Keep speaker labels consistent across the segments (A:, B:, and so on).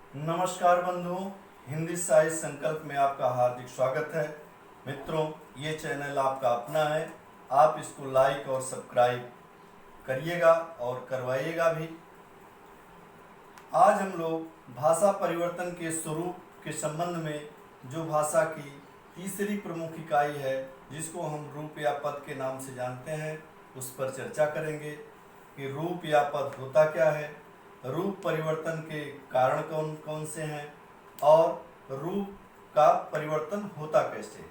A: नमस्कार बंधुओं, हिंदी साहित्य संकल्प में आपका हार्दिक स्वागत है। मित्रों, ये चैनल आपका अपना है। आप इसको लाइक और सब्सक्राइब करिएगा और करवाइएगा भी। आज हम लोग भाषा परिवर्तन के स्वरूप के संबंध में जो भाषा की तीसरी प्रमुख इकाई है, जिसको हम रूप या पद के नाम से जानते हैं, उस पर चर्चा करेंगे कि रूप या पद होता क्या है, रूप परिवर्तन के कारण कौन कौन से हैं और रूप का परिवर्तन होता कैसे।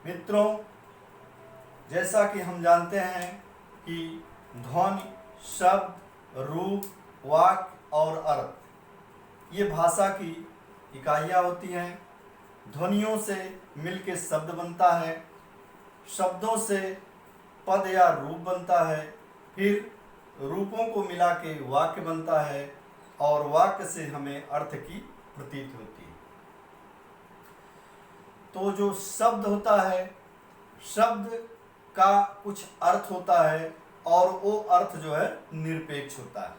A: मित्रों, जैसा कि हम जानते हैं कि ध्वनि, शब्द, रूप, वाक्य और अर्थ ये भाषा की इकाइयाँ होती हैं। ध्वनियों से मिलके शब्द बनता है, शब्दों से पद या रूप बनता है, फिर रूपों को मिला के वाक्य बनता है और वाक्य से हमें अर्थ की प्रतीत होती है। तो जो शब्द होता है, शब्द का कुछ अर्थ होता है और वो अर्थ जो है निरपेक्ष होता है,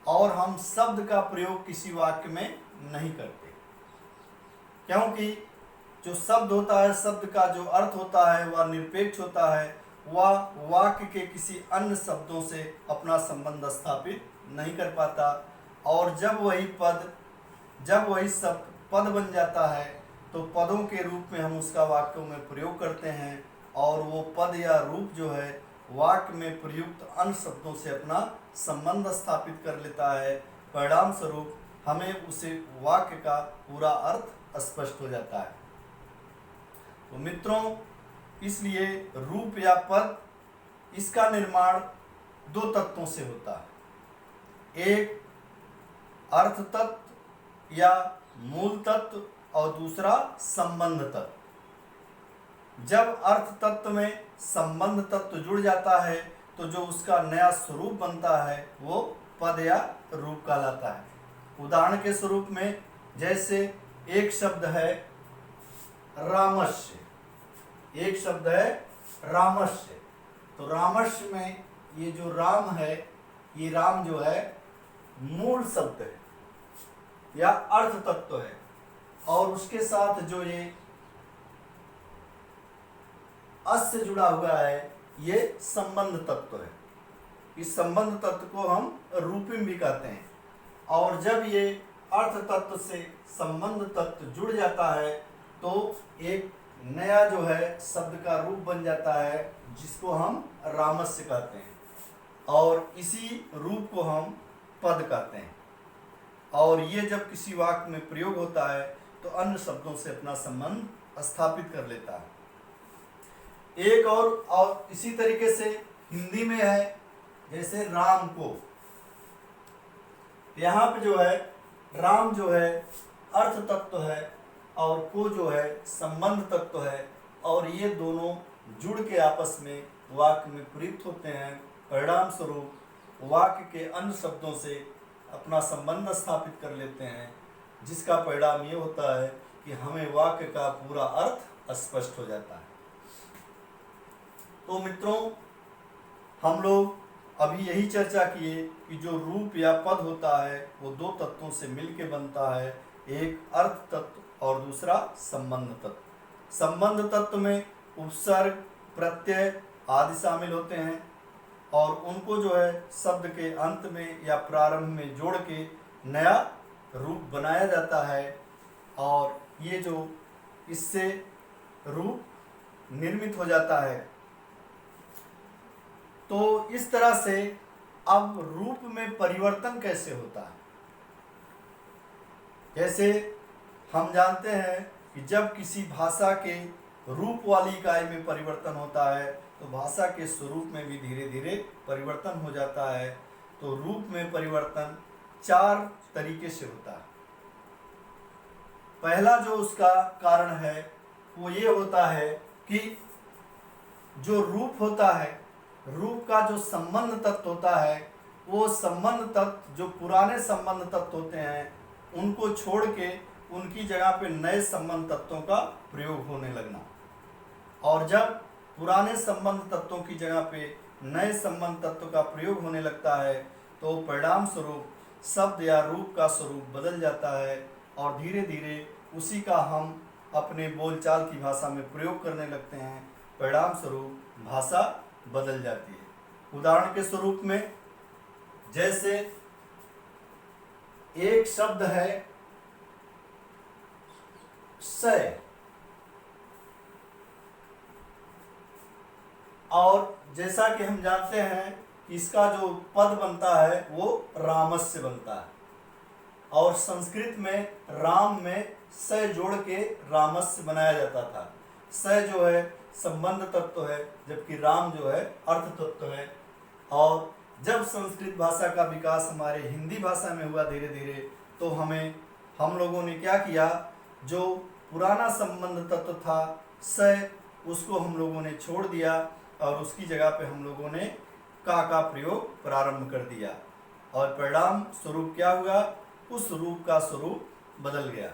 A: और हम शब्द का प्रयोग किसी वाक्य में नहीं करते, क्योंकि जो शब्द होता है, शब्द का जो अर्थ होता है वह निरपेक्ष होता है। वह वाक्य के किसी अन्य शब्दों से अपना संबंध स्थापित नहीं कर पाता, और जब वही शब्द पद बन जाता है तो पदों के रूप में हम उसका वाक्यों में प्रयोग करते हैं, और वो पद या रूप जो है वाक्य में प्रयुक्त अन्य शब्दों से अपना संबंध स्थापित कर लेता है। परिणाम स्वरूप हमें उसे वाक्य का पूरा अर्थ स्पष्ट हो जाता है। तो मित्रों, इसलिए रूप या पद, इसका निर्माण दो तत्वों से होता है। एक अर्थ तत्व या मूल तत्व और दूसरा संबंध तत्व। जब अर्थ तत्व में संबंध तत्व जुड़ जाता है तो जो उसका नया स्वरूप बनता है वो पद या रूप कहलाता है। उदाहरण के स्वरूप में, जैसे एक शब्द है रामस्य, एक शब्द है रामस्य, तो रामस्य में ये जो राम है, ये राम जो है मूल शब्द है या अर्थ तत्व है, और उसके साथ जो ये अस से जुड़ा हुआ है ये संबंध तत्व है। इस संबंध तत्व को हम रूपिम भी कहते हैं। और जब ये अर्थ तत्व से संबंध तत्व जुड़ जाता है तो एक नया जो है शब्द का रूप बन जाता है, जिसको हम रामस्य कहते हैं, और इसी रूप को हम पद कहते हैं। और ये जब किसी वाक्य में प्रयोग होता है तो अन्य शब्दों से अपना संबंध स्थापित कर लेता है। एक और इसी तरीके से हिंदी में है, जैसे राम को, यहाँ पे जो है राम जो है अर्थ तत्व है और को जो है संबंध तत्व है, और ये दोनों जुड़ के आपस में वाक्य में प्रयुक्त होते हैं। परिणाम स्वरूप वाक्य के अन्य शब्दों से अपना संबंध स्थापित कर लेते हैं, जिसका परिणाम ये होता है कि हमें वाक्य का पूरा अर्थ स्पष्ट हो जाता है। तो मित्रों, हम लोग अभी यही चर्चा किए कि जो रूप या पद होता है वो दो तत्वों से मिलके बनता है, एक अर्थ तत्व और दूसरा संबंध तत्व। संबंध तत्व में उपसर्ग, प्रत्यय आदि शामिल होते हैं, और उनको जो है शब्द के अंत में या प्रारंभ में जोड़ के नया रूप बनाया जाता है, और ये जो इससे रूप निर्मित हो जाता है। तो इस तरह से अब रूप में परिवर्तन कैसे होता है। जैसे हम जानते हैं कि जब किसी भाषा के रूप वाली इकाई में परिवर्तन होता है तो भाषा के स्वरूप में भी धीरे धीरे परिवर्तन हो जाता है। तो रूप में परिवर्तन चार तरीके से होता है। पहला जो उसका कारण है वो ये होता है कि जो रूप होता है, रूप का जो संबंध तत्व होता है, वो संबंध तत्व जो पुराने संबंध तत्व होते हैं उनको छोड़ के उनकी जगह पे नए संबंध तत्वों का प्रयोग होने लगना। और जब पुराने संबंध तत्वों की जगह पे नए संबंध तत्व का प्रयोग होने लगता है तो परिणाम स्वरूप शब्द या रूप का स्वरूप बदल जाता है और धीरे धीरे उसी का हम अपने बोलचाल की भाषा में प्रयोग करने लगते हैं। परिणाम स्वरूप भाषा बदल जाती है। उदाहरण के स्वरूप में जैसे एक शब्द है सय, और जैसा कि हम जानते हैं इसका जो पद बनता है वो रामस्य बनता है, और संस्कृत में राम में स जोड़ के रामस्य बनाया जाता था। स जो है संबंध तत्व है, जबकि राम जो है अर्थ तत्व है। और जब संस्कृत भाषा का विकास हमारे हिंदी भाषा में हुआ धीरे धीरे, तो हम लोगों ने क्या किया, जो पुराना संबंध तत्व था स, उसको हम लोगों ने छोड़ दिया और उसकी जगह पे हम लोगों ने का प्रयोग प्रारंभ कर दिया, और परिणाम स्वरूप क्या हुआ, उस रूप का स्वरूप बदल गया।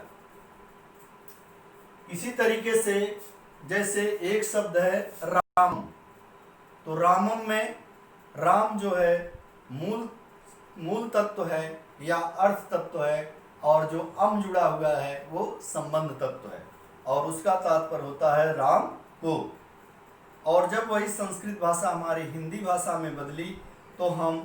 A: इसी तरीके से जैसे एक शब्द है राम, तो रामम में राम जो है मूल तत्व है या अर्थ तत्व है, और जो अम जुड़ा हुआ है वो संबंध तत्व है, और उसका तात्पर्य होता है राम को। और जब वही संस्कृत भाषा हमारी हिंदी भाषा में बदली, तो हम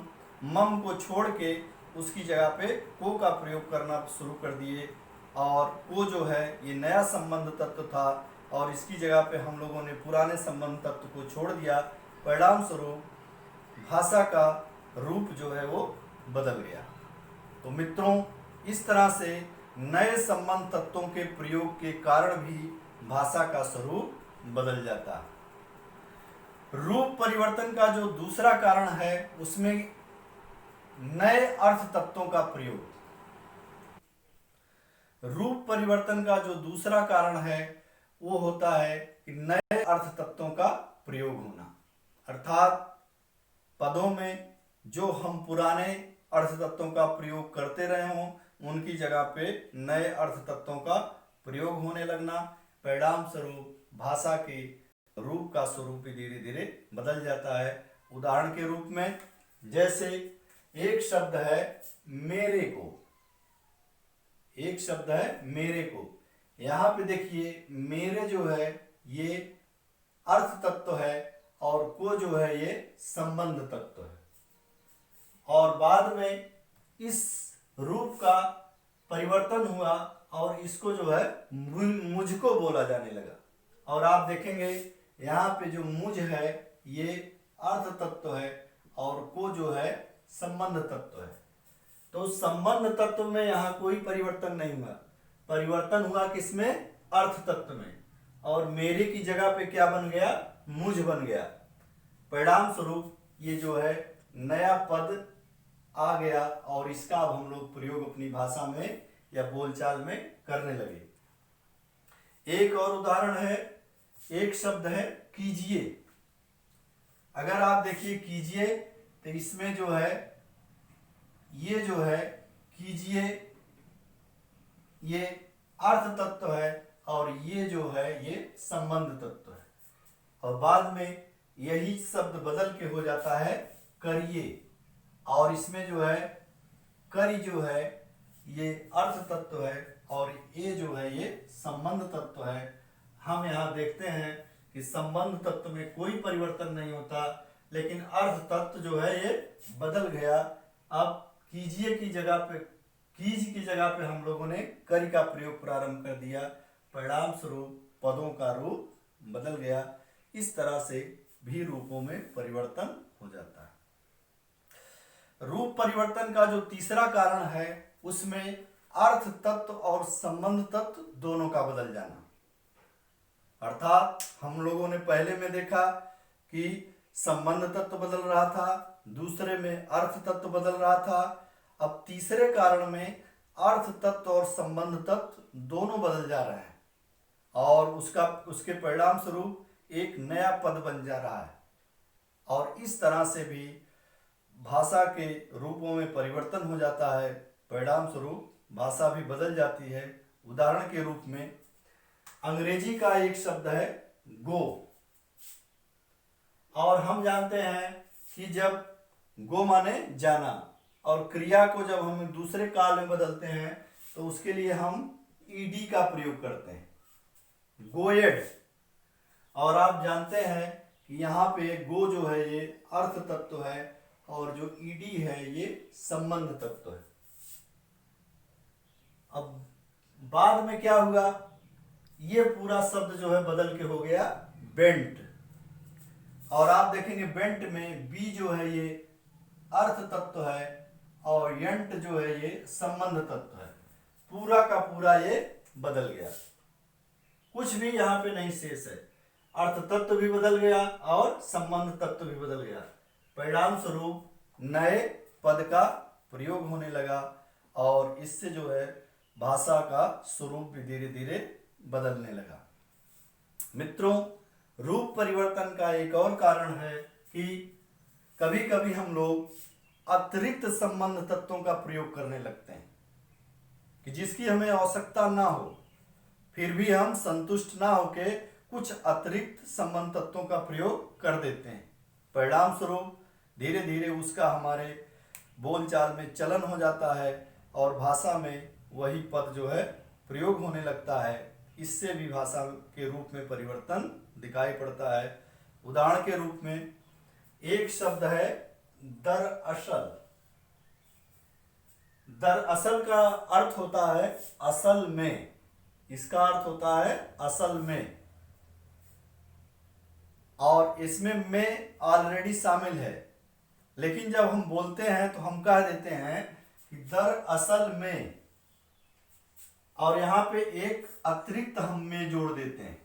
A: मम को छोड़ के उसकी जगह पे को का प्रयोग करना शुरू कर दिए, और को जो है ये नया संबंध तत्व था, और इसकी जगह पे हम लोगों ने पुराने संबंध तत्व को छोड़ दिया। परिणाम स्वरूप भाषा का रूप जो है वो बदल गया। तो मित्रों, इस तरह से नए संबंध तत्वों के प्रयोग के कारण भी भाषा का स्वरूप बदल जाता है। रूप परिवर्तन का जो दूसरा कारण है, उसमें नए अर्थ तत्वों का प्रयोग। रूप परिवर्तन का जो दूसरा कारण है वो होता है कि नए अर्थ तत्वों का प्रयोग होना, अर्थात पदों में जो हम पुराने अर्थ तत्वों का प्रयोग करते रहे हों, उनकी जगह पे नए अर्थ तत्वों का प्रयोग होने लगना। परिणाम स्वरूप भाषा के रूप का स्वरूप भी धीरे धीरे बदल जाता है। उदाहरण के रूप में जैसे एक शब्द है मेरे को, एक शब्द है मेरे को, यहाँ पे देखिए मेरे जो है ये अर्थ तत्व है, और को जो है ये संबंध तत्व है, और बाद में इस रूप का परिवर्तन हुआ और इसको जो है मुझको बोला जाने लगा। और आप देखेंगे यहाँ पे जो मुझ है ये अर्थ तत्व है, और को जो है संबंध तत्व है। तो संबंध तत्व में यहाँ कोई परिवर्तन नहीं हुआ, परिवर्तन हुआ किसमें, अर्थ तत्व में, और मेरे की जगह पे क्या बन गया, मुझ बन गया। परिणाम स्वरूप ये जो है नया पद आ गया, और इसका अब हम लोग प्रयोग अपनी भाषा में या बोलचाल में करने लगे। एक और उदाहरण है, एक शब्द है कीजिए। अगर आप देखिए कीजिए, तो इसमें जो है ये जो है कीजिए ये अर्थ तत्व है, और ये जो है ये संबंध तत्व है, और बाद में यही शब्द बदल के हो जाता है करिए, और इसमें जो है करी जो है ये अर्थ तत्व है, और ये जो है ये संबंध तत्व है। हम यहाँ देखते हैं कि संबंध तत्व में कोई परिवर्तन नहीं होता, लेकिन अर्थ तत्व जो है ये बदल गया। अब कीजिए की जगह पे, कीज की जगह पे हम लोगों ने करी का प्रयोग प्रारंभ कर दिया। परिणाम स्वरूप पदों का रूप बदल गया। इस तरह से भी रूपों में परिवर्तन हो जाता है। रूप परिवर्तन का जो तीसरा कारण है, उसमें अर्थ तत्व और संबंध तत्व दोनों का बदल जाना। अर्थात हम लोगों ने पहले में देखा कि संबंध तत्व बदल रहा था, दूसरे में अर्थ तत्व बदल रहा था। अब तीसरे कारण में अर्थ तत्व और संबंध तत्व दोनों बदल जा रहे हैं, और उसके परिणाम स्वरूप एक नया पद बन जा रहा है। और इस तरह से भी भाषा के रूपों में परिवर्तन हो जाता है। परिणाम स्वरूप भाषा भी बदल जाती है। उदाहरण के रूप में अंग्रेजी का एक शब्द है गो, और हम जानते हैं कि जब गो माने जाना, और क्रिया को जब हम दूसरे काल में बदलते हैं तो उसके लिए हम ईडी का प्रयोग करते हैं, गोएड। और आप जानते हैं कि यहाँ पे गो जो है ये अर्थ तत्व है और जो ईडी है ये संबंध तत्व है। अब बाद में क्या हुआ, ये पूरा शब्द जो है बदल के हो गया बेंट। और आप देखेंगे बेंट में बी जो है ये अर्थ तत्व है और यंट जो है ये संबंध तत्व है। पूरा का पूरा ये बदल गया, कुछ भी यहाँ पे नहीं शेष है। अर्थ तत्व भी बदल गया और संबंध तत्व भी बदल गया। परिणाम स्वरूप नए पद का प्रयोग होने लगा और इससे जो है भाषा का स्वरूप भी धीरे धीरे बदलने लगा। मित्रों, रूप परिवर्तन का एक और कारण है कि कभी कभी हम लोग अतिरिक्त संबंध तत्वों का प्रयोग करने लगते हैं कि जिसकी हमें आवश्यकता ना हो, फिर भी हम संतुष्ट ना होके कुछ अतिरिक्त संबंध तत्वों का प्रयोग कर देते हैं। परिणाम स्वरूप धीरे धीरे उसका हमारे बोलचाल में चलन हो जाता है और भाषा में वही पद जो है प्रयोग होने लगता है। इससे भी भाषा के रूप में परिवर्तन दिखाई पड़ता है। उदाहरण के रूप में एक शब्द है दरअसल। दरअसल का अर्थ होता है असल में, इसका अर्थ होता है असल में, और इसमें में ऑलरेडी शामिल है। लेकिन जब हम बोलते हैं तो हम कह देते हैं कि दरअसल में, और यहाँ पे एक अतिरिक्त हम में जोड़ देते हैं,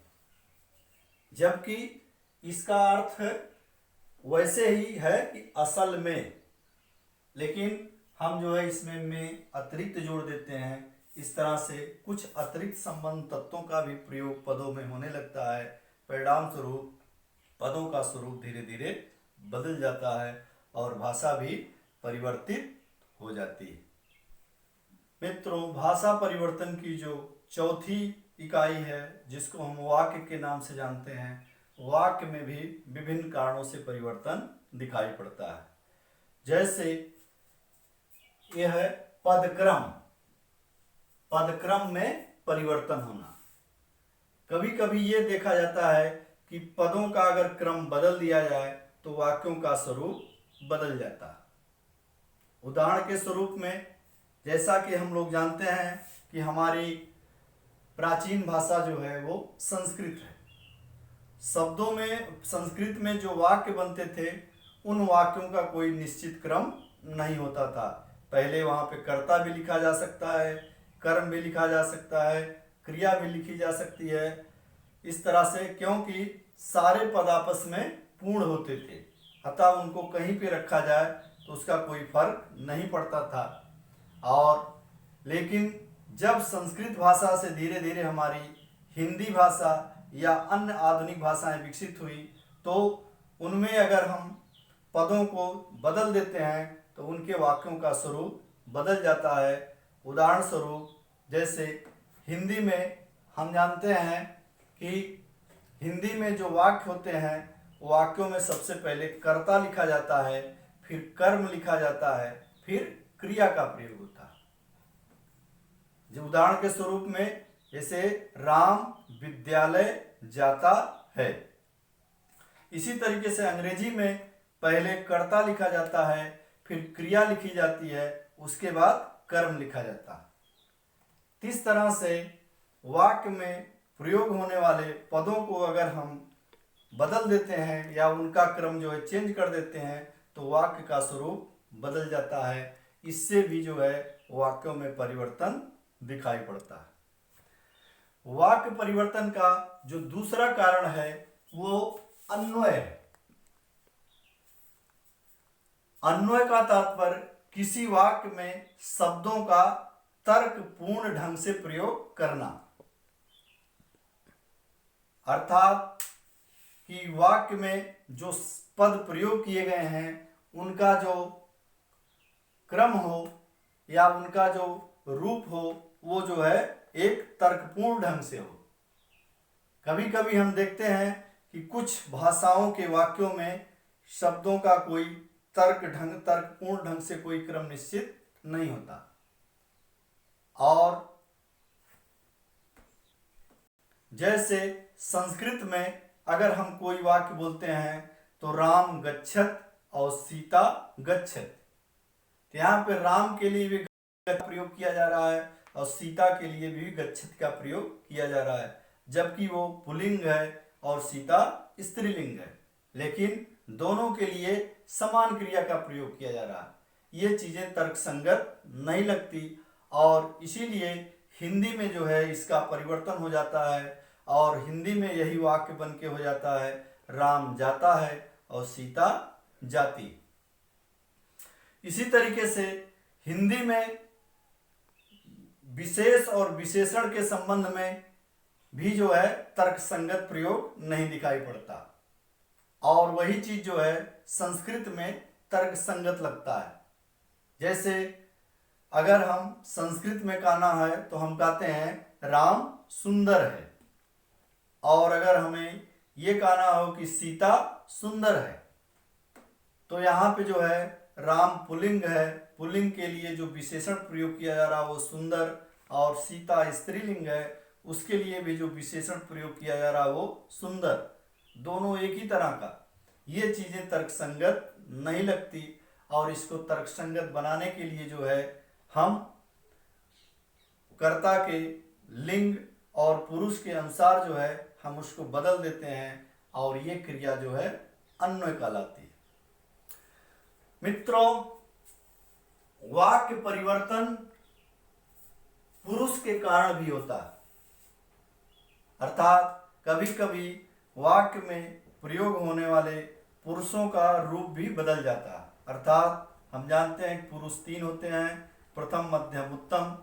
A: जबकि इसका अर्थ वैसे ही है कि असल में, लेकिन हम जो है इसमें में अतिरिक्त जोड़ देते हैं। इस तरह से कुछ अतिरिक्त संबंध तत्वों का भी प्रयोग पदों में होने लगता है। परिणाम स्वरूप पदों का स्वरूप धीरे धीरे बदल जाता है और भाषा भी परिवर्तित हो जाती है। मित्रों, भाषा परिवर्तन की जो चौथी इकाई है जिसको हम वाक्य के नाम से जानते हैं, वाक्य में भी विभिन्न कारणों से परिवर्तन दिखाई पड़ता है। जैसे यह है पदक्रम, पदक्रम में परिवर्तन होना। कभी कभी ये देखा जाता है कि पदों का अगर क्रम बदल दिया जाए तो वाक्यों का स्वरूप बदल जाता है। उदाहरण के स्वरूप में, जैसा कि हम लोग जानते हैं कि हमारी प्राचीन भाषा जो है वो संस्कृत है। शब्दों में संस्कृत में जो वाक्य बनते थे उन वाक्यों का कोई निश्चित क्रम नहीं होता था। पहले वहाँ पे कर्ता भी लिखा जा सकता है, कर्म भी लिखा जा सकता है, क्रिया भी लिखी जा सकती है। इस तरह से, क्योंकि सारे पद आपस में पूर्ण होते थे, अतः उनको कहीं पे रखा जाए तो उसका कोई फर्क नहीं पड़ता था। और लेकिन जब संस्कृत भाषा से धीरे धीरे हमारी हिंदी भाषा या अन्य आधुनिक भाषाएं विकसित हुई तो उनमें अगर हम पदों को बदल देते हैं तो उनके वाक्यों का स्वरूप बदल जाता है। उदाहरण स्वरूप, जैसे हिंदी में हम जानते हैं कि हिंदी में जो वाक्य होते हैं वाक्यों में सबसे पहले कर्ता लिखा जाता है, फिर कर्म लिखा जाता है, फिर क्रिया का प्रयोग होता है। जो उदाहरण के स्वरूप में, जैसे राम विद्यालय जाता है। इसी तरीके से अंग्रेजी में पहले कर्ता लिखा जाता है, फिर क्रिया लिखी जाती है, उसके बाद कर्म लिखा जाता है। इस तरह से वाक्य में प्रयोग होने वाले पदों को अगर हम बदल देते हैं या उनका क्रम जो है चेंज कर देते हैं तो वाक्य का स्वरूप बदल जाता है। इससे भी जो है वाक्यों में परिवर्तन दिखाई पड़ता है। वाक्य परिवर्तन का जो दूसरा कारण है वो अन्वय है। अन्वय का तात्पर्य किसी वाक्य में शब्दों का तर्कपूर्ण ढंग से प्रयोग करना, अर्थात कि वाक्य में जो पद प्रयोग किए गए हैं उनका जो क्रम हो या उनका जो रूप हो वो जो है एक तर्कपूर्ण ढंग से हो। कभी कभी हम देखते हैं कि कुछ भाषाओं के वाक्यों में शब्दों का कोई तर्कपूर्ण ढंग से कोई क्रम निश्चित नहीं होता। और जैसे संस्कृत में अगर हम कोई वाक्य बोलते हैं तो राम गच्छत और सीता गच्छत, तो यहाँ पे राम के लिए भी गच्छत का प्रयोग किया जा रहा है और सीता के लिए भी गच्छत का प्रयोग किया जा रहा है, जबकि वो पुल्लिंग है और सीता स्त्रीलिंग है, लेकिन दोनों के लिए समान क्रिया का प्रयोग किया जा रहा है। ये चीजें तर्कसंगत नहीं लगती और इसीलिए हिंदी में जो है इसका परिवर्तन हो जाता है और हिंदी में यही वाक्य बन के हो जाता है, राम जाता है और सीता जाती। इसी तरीके से हिंदी में विशेष और विशेषण के संबंध में भी जो है तर्कसंगत प्रयोग नहीं दिखाई पड़ता और वही चीज जो है संस्कृत में तर्कसंगत लगता है। जैसे अगर हम संस्कृत में कहना है तो हम कहते हैं राम सुंदर है, और अगर हमें ये कहना हो कि सीता सुंदर है, तो यहाँ पे जो है राम पुल्लिंग है, पुल्लिंग के लिए जो विशेषण प्रयोग किया जा रहा है वो सुंदर, और सीता स्त्रीलिंग है, उसके लिए भी जो विशेषण प्रयोग किया जा रहा है वो सुंदर, दोनों एक ही तरह का। ये चीजें तर्कसंगत नहीं लगती और इसको तर्कसंगत बनाने के लिए जो है हम कर्ता के लिंग और पुरुष के अनुसार जो है हम उसको बदल देते हैं और ये क्रिया जो है अन्वय कहलाती है। मित्रों, वाक्य परिवर्तन पुरुष के कारण भी होता है, अर्थात कभी कभी वाक्य में प्रयोग होने वाले पुरुषों का रूप भी बदल जाता है। अर्थात हम जानते हैं कि पुरुष 3 होते हैं, प्रथम मध्यम उत्तम,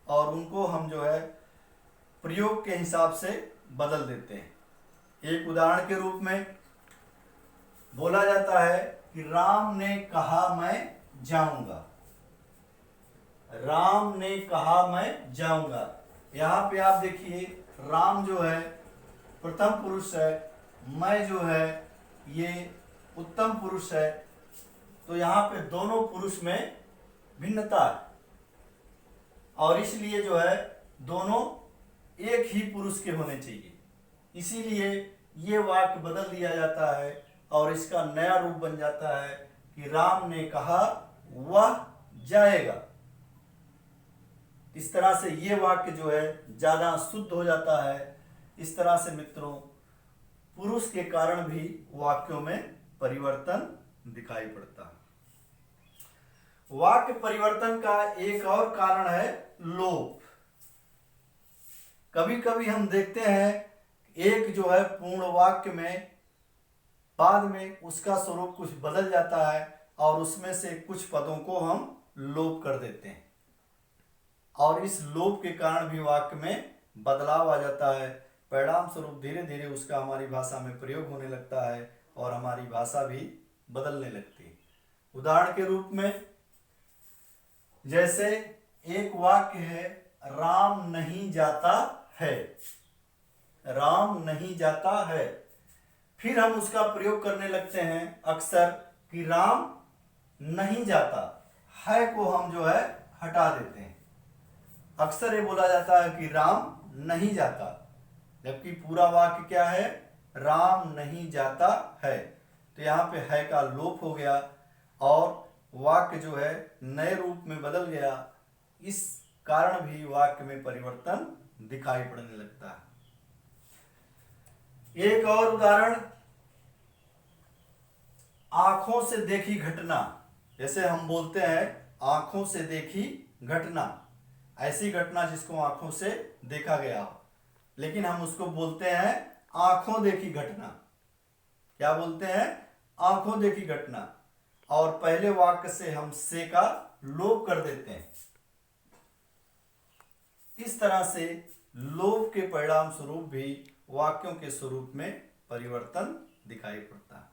A: और उनको हम जो है प्रयोग के हिसाब से बदल देते हैं। एक उदाहरण के रूप में बोला जाता है कि राम ने कहा मैं जाऊंगा, राम ने कहा मैं जाऊंगा। यहाँ पे आप देखिए राम जो है प्रथम पुरुष है, मैं जो है ये उत्तम पुरुष है, तो यहाँ पे दोनों पुरुष में भिन्नता है और इसलिए जो है दोनों एक ही पुरुष के होने चाहिए। इसीलिए ये वाक्य बदल दिया जाता है और इसका नया रूप बन जाता है कि राम ने कहा वह जाएगा। इस तरह से ये वाक्य जो है ज्यादा शुद्ध हो जाता है। इस तरह से मित्रों पुरुष के कारण भी वाक्यों में परिवर्तन दिखाई पड़ता है। वाक्य परिवर्तन का एक और कारण है लोप। कभी कभी हम देखते हैं एक जो है पूर्ण वाक्य में बाद में उसका स्वरूप कुछ बदल जाता है और उसमें से कुछ पदों को हम लोप कर देते हैं और इस लोप के कारण भी वाक्य में बदलाव आ जाता है। परिणाम स्वरूप धीरे धीरे उसका हमारी भाषा में प्रयोग होने लगता है और हमारी भाषा भी बदलने लगती है। उदाहरण के रूप में जैसे एक वाक्य है राम नहीं जाता है, राम नहीं जाता है, फिर हम उसका प्रयोग करने लगते हैं अक्सर कि राम नहीं जाता है को हम जो है हटा देते हैं। अक्सर ये बोला जाता है कि राम नहीं जाता, जबकि पूरा वाक्य क्या है, राम नहीं जाता है। तो यहाँ पे है का लोप हो गया और वाक्य जो है नए रूप में बदल गया। इस कारण भी वाक्य में परिवर्तन दिखाई पड़ने लगता है। एक और उदाहरण, आंखों से देखी घटना। जैसे हम बोलते हैं आंखों से देखी घटना, ऐसी घटना जिसको आंखों से देखा गया हो, लेकिन हम उसको बोलते हैं आंखों देखी घटना। क्या बोलते हैं, आंखों देखी घटना, और पहले वाक्य से हम से का लोप कर देते हैं। इस तरह से लोप के परिणाम स्वरूप भी वाक्यों के स्वरूप में परिवर्तन दिखाई पड़ता है।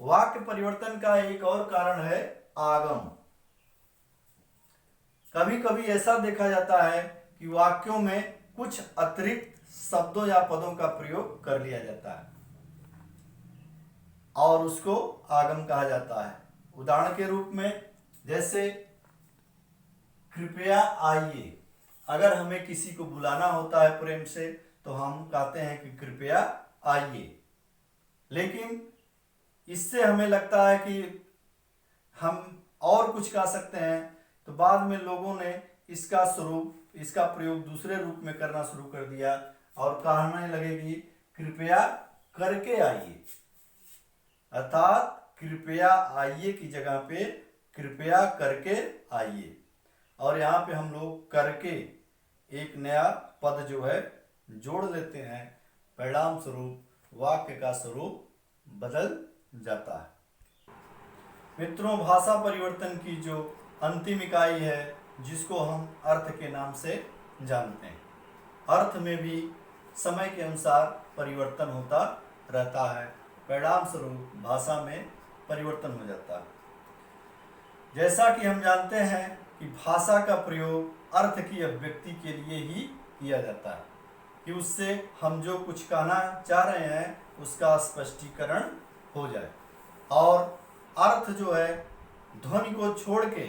A: वाक्य परिवर्तन का एक और कारण है आगम। कभी कभी ऐसा देखा जाता है कि वाक्यों में कुछ अतिरिक्त शब्दों या पदों का प्रयोग कर लिया जाता है और उसको आगम कहा जाता है। उदाहरण के रूप में जैसे कृपया आइए, अगर हमें किसी को बुलाना होता है प्रेम से तो हम कहते हैं कि कृपया आइए। लेकिन इससे हमें लगता है कि हम और कुछ कह सकते हैं, तो बाद में लोगों ने इसका प्रयोग दूसरे रूप में करना शुरू कर दिया और कहने लगे कि कृपया करके आइए, अर्थात कृपया आइए की जगह पे कृपया करके आइए। और यहाँ पे हम लोग करके एक नया पद जो है जोड़ लेते हैं, परिणाम स्वरूप वाक्य का स्वरूप बदल जाता है। मित्रों, भाषा परिवर्तन की जो अंतिम इकाई है जिसको हम अर्थ के नाम से जानते हैं, अर्थ में भी समय के अनुसार परिवर्तन होता रहता है, परिणाम स्वरूप भाषा में परिवर्तन हो जाता है। जैसा कि हम जानते हैं कि भाषा का प्रयोग अर्थ की अभिव्यक्ति के लिए ही किया जाता है, कि उससे हम जो कुछ कहना चाह रहे हैं उसका स्पष्टीकरण हो जाए। और अर्थ जो है ध्वनि को छोड़ के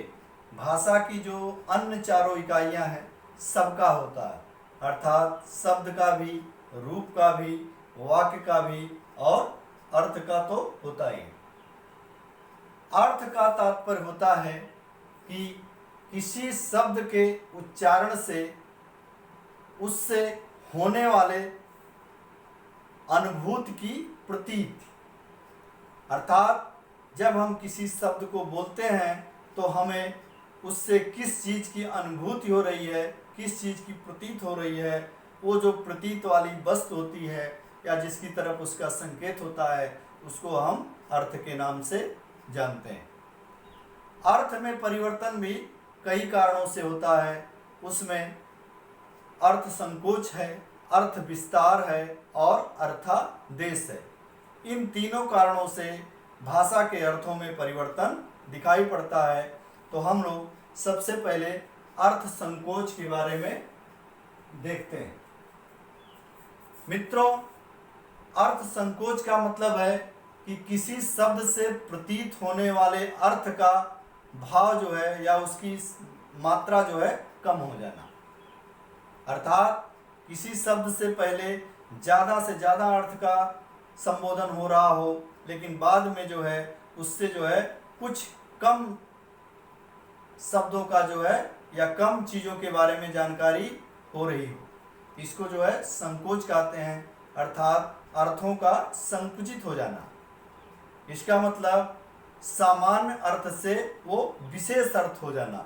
A: भाषा की जो अन्य चारों इकाइयां हैं सबका होता है, अर्थात शब्द का भी, रूप का भी, वाक्य का भी और अर्थ का तो होता ही है। अर्थ का तात्पर्य होता है कि किसी शब्द के उच्चारण से उससे होने वाले अनुभूति की प्रतीत, अर्थात जब हम किसी शब्द को बोलते हैं तो हमें उससे किस चीज की अनुभूति हो रही है, किस चीज की प्रतीत हो रही है, वो जो प्रतीत वाली वस्तु होती है या जिसकी तरफ उसका संकेत होता है उसको हम अर्थ के नाम से जानते हैं। अर्थ में परिवर्तन भी कई कारणों से होता है, उसमें अर्थ संकोच है, अर्थ विस्तार है और अर्थादेश है। इन तीनों कारणों से भाषा के अर्थों में परिवर्तन दिखाई पड़ता है। तो हम लोग सबसे पहले अर्थ संकोच के बारे में देखते हैं। मित्रों, अर्थ संकोच का मतलब है कि किसी शब्द से प्रतीत होने वाले अर्थ का भाव जो है या उसकी मात्रा जो है कम हो जाना, अर्थात किसी शब्द से पहले ज़्यादा से ज़्यादा अर्थ का संबोधन हो रहा हो, लेकिन बाद में जो है उससे जो है कुछ कम शब्दों का जो है या कम चीज़ों के बारे में जानकारी हो रही हो, इसको जो है संकोच कहते हैं, अर्थात अर्थों का संकुचित हो जाना। इसका मतलब सामान्य अर्थ से वो विशेष अर्थ हो जाना,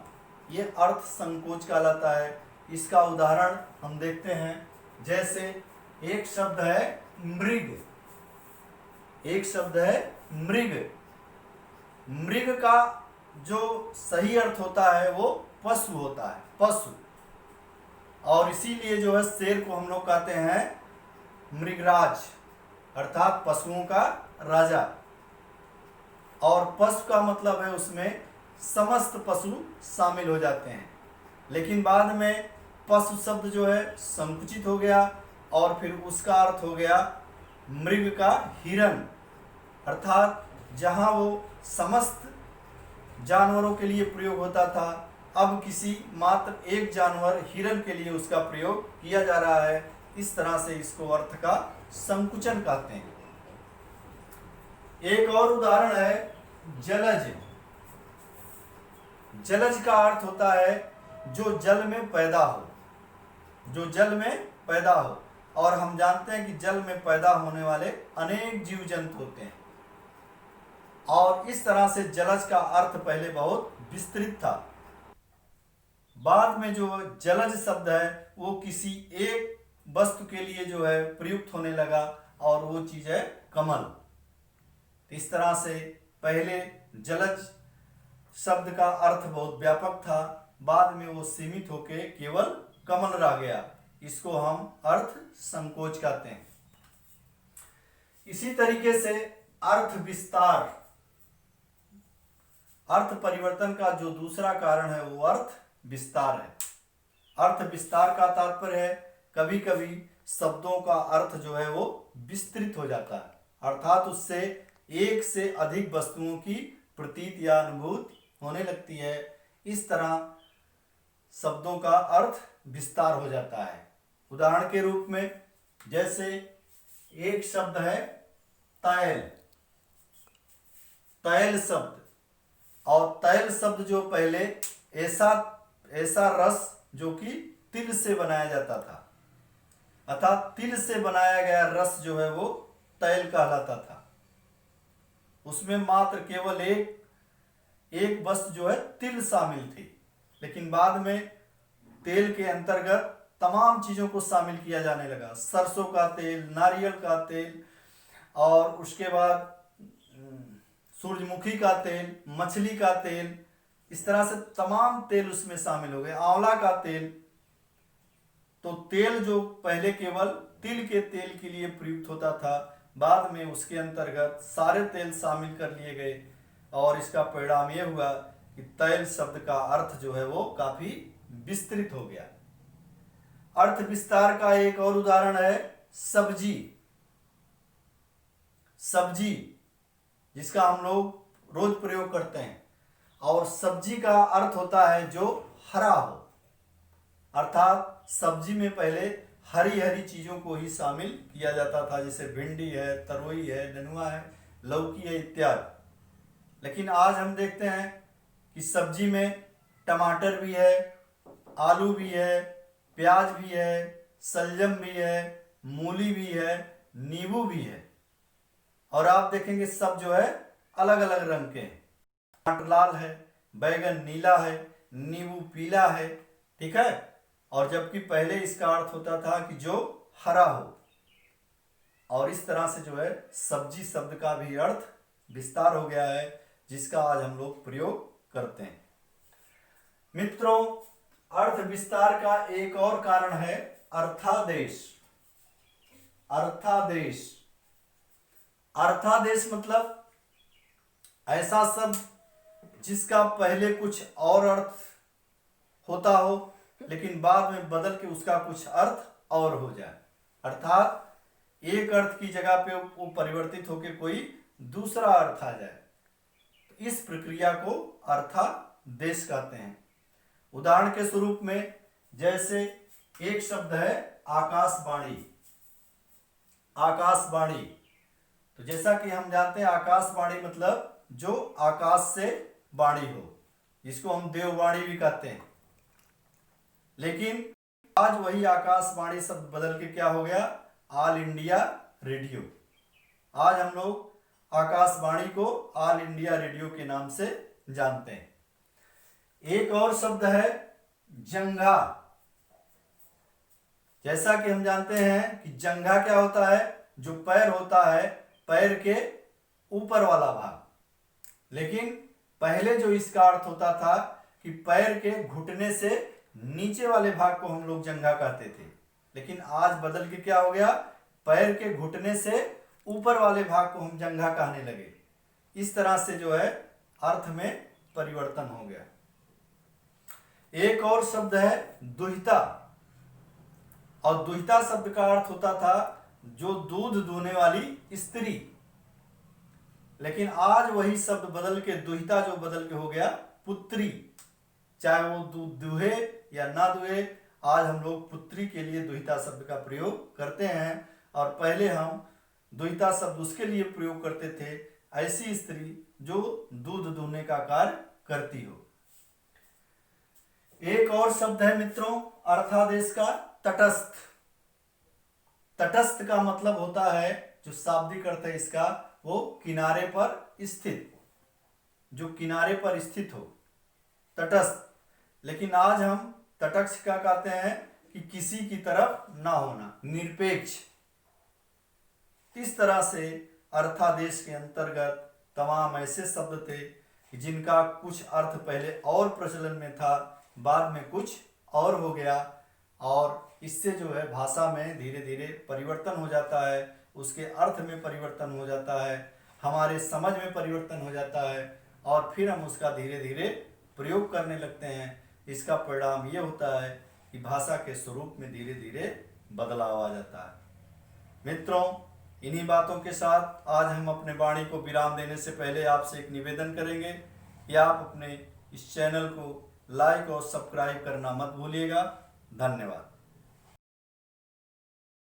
A: ये अर्थ संकोच कहलाता है। इसका उदाहरण हम देखते हैं, जैसे एक शब्द है मृग, एक शब्द है मृग। मृग का जो सही अर्थ होता है वो पशु होता है, पशु। और इसीलिए जो है शेर को हम लोग कहते हैं मृगराज, अर्थात पशुओं का राजा। और पशु का मतलब है उसमें समस्त पशु शामिल हो जाते हैं, लेकिन बाद में पशु शब्द जो है संकुचित हो गया और फिर उसका अर्थ हो गया मृग का हिरण, अर्थात जहाँ वो समस्त जानवरों के लिए प्रयोग होता था, अब किसी मात्र एक जानवर हिरण के लिए उसका प्रयोग किया जा रहा है। इस तरह से इसको अर्थ का संकुचन कहते हैं। एक और उदाहरण है जलज। जलज का अर्थ होता है जो जल में पैदा हो, जो जल में पैदा हो। और हम जानते हैं कि जल में पैदा होने वाले अनेक जीव जंतु होते हैं, और इस तरह से जलज का अर्थ पहले बहुत विस्तृत था। बाद में जो जलज शब्द है वो किसी एक वस्तु के लिए जो है प्रयुक्त होने लगा, और वो चीज है कमल। इस तरह से पहले जलज शब्द का अर्थ बहुत व्यापक था, बाद में वो सीमित होके केवल कमल रह गया। इसको हम अर्थ संकोच कहते हैं। इसी तरीके से अर्थ विस्तार, अर्थ परिवर्तन का जो दूसरा कारण है वो अर्थ विस्तार है। अर्थ विस्तार का तात्पर्य है कभी कभी शब्दों का अर्थ जो है वो विस्तृत हो जाता है, अर्थात उससे एक से अधिक वस्तुओं की प्रतीत या अनुभूत होने लगती है। इस तरह शब्दों का अर्थ विस्तार हो जाता है। उदाहरण के रूप में जैसे एक शब्द है तैल, तैल शब्द, और तैल शब्द जो पहले ऐसा ऐसा रस जो कि तिल से बनाया जाता था, अर्थात तिल से बनाया गया रस जो है वो तैल कहलाता था। उसमें मात्र केवल एक वस्तु जो है तिल शामिल थी, लेकिन बाद में तेल के अंतर्गत तमाम चीजों को शामिल किया जाने लगा। सरसों का तेल, नारियल का तेल, और उसके बाद सूरजमुखी का तेल, मछली का तेल, इस तरह से तमाम तेल उसमें शामिल हो गए। आंवला का तेल। तो तेल जो पहले केवल तिल के तेल के लिए प्रयुक्त होता था, बाद में उसके अंतर्गत सारे तेल शामिल कर लिए गए, और इसका परिणाम यह हुआ कि तैल शब्द का अर्थ जो है वो काफी विस्तृत हो गया। अर्थ विस्तार का एक और उदाहरण है सब्जी। सब्जी जिसका हम लोग रोज प्रयोग करते हैं, और सब्जी का अर्थ होता है जो हरा हो, अर्थात सब्जी में पहले हरी हरी चीजों को ही शामिल किया जाता था, जैसे भिंडी है, तरोई है, नेनुआ है, लौकी है इत्यादि। लेकिन आज हम देखते हैं कि सब्जी में टमाटर भी है, आलू भी है, प्याज भी है, सलजम भी है, मूली भी है, नींबू भी है, और आप देखेंगे सब जो है अलग अलग रंग के हैं। टमाटर लाल है, बैगन नीला है, नींबू पीला है, ठीक है। और जबकि पहले इसका अर्थ होता था कि जो हरा हो। और इस तरह से जो है सब्जी शब्द का भी अर्थ विस्तार हो गया है, जिसका आज हम लोग प्रयोग करते हैं। मित्रों, अर्थ विस्तार का एक और कारण है अर्थादेश। अर्थादेश, अर्थादेश मतलब ऐसा शब्द जिसका पहले कुछ और अर्थ होता हो, लेकिन बाद में बदल के उसका कुछ अर्थ और हो जाए, अर्थात एक अर्थ की जगह पे वो परिवर्तित होकर कोई दूसरा अर्थ आ जाए। तो इस प्रक्रिया को अर्थादेश कहते हैं। उदाहरण के स्वरूप में जैसे एक शब्द है आकाशवाणी। आकाशवाणी, तो जैसा कि हम जानते हैं आकाशवाणी मतलब जो आकाश से वाणी हो, जिसको हम देववाणी भी कहते हैं। लेकिन आज वही आकाशवाणी शब्द बदल के क्या हो गया, ऑल इंडिया रेडियो। आज हम लोग आकाशवाणी को ऑल इंडिया रेडियो के नाम से जानते हैं। एक और शब्द है जंघा। जैसा कि हम जानते हैं कि जंघा क्या होता है, जो पैर होता है, पैर के ऊपर वाला भाग। लेकिन पहले जो इसका अर्थ होता था कि पैर के घुटने से नीचे वाले भाग को हम लोग जंघा कहते थे, लेकिन आज बदल के क्या हो गया, पैर के घुटने से ऊपर वाले भाग को हम जंघा कहने लगे। इस तरह से जो है अर्थ में परिवर्तन हो गया। एक और शब्द है दुहिता, और दुहिता शब्द का अर्थ होता था जो दूध दूहने वाली स्त्री। लेकिन आज वही शब्द बदल के दुहिता जो बदल के हो गया पुत्री। चाहे वो दूध दुहे या ना दुहे, आज हम लोग पुत्री के लिए दुहिता शब्द का प्रयोग करते हैं। और पहले हम दुहिता शब्द उसके लिए प्रयोग करते थे, ऐसी स्त्री जो दूध दूहने का कार्य करती हो। एक और शब्द है मित्रों अर्थादेश का तटस्थ। तटस्थ का मतलब होता है, जो शाब्दिक अर्थ है इसका, वो किनारे पर स्थित, जो किनारे पर स्थित हो, तटस्थ। लेकिन आज हम तटस्थ क्या कहते हैं कि किसी की तरफ ना होना, निरपेक्ष। इस तरह से अर्थादेश के अंतर्गत तमाम ऐसे शब्द थे कि जिनका कुछ अर्थ पहले और प्रचलन में था, बाद में कुछ और हो गया, और इससे जो है भाषा में धीरे धीरे परिवर्तन हो जाता है, उसके अर्थ में परिवर्तन हो जाता है, हमारे समझ में परिवर्तन हो जाता है, और फिर हम उसका धीरे धीरे प्रयोग करने लगते हैं। इसका परिणाम ये होता है कि भाषा के स्वरूप में धीरे धीरे बदलाव आ जाता है। मित्रों, इन्हीं बातों के साथ आज हम अपने वाणी को विराम देने से पहले आपसे एक निवेदन करेंगे कि आप अपने इस चैनल को लाइक और सब्सक्राइब करना मत भूलिएगा। धन्यवाद।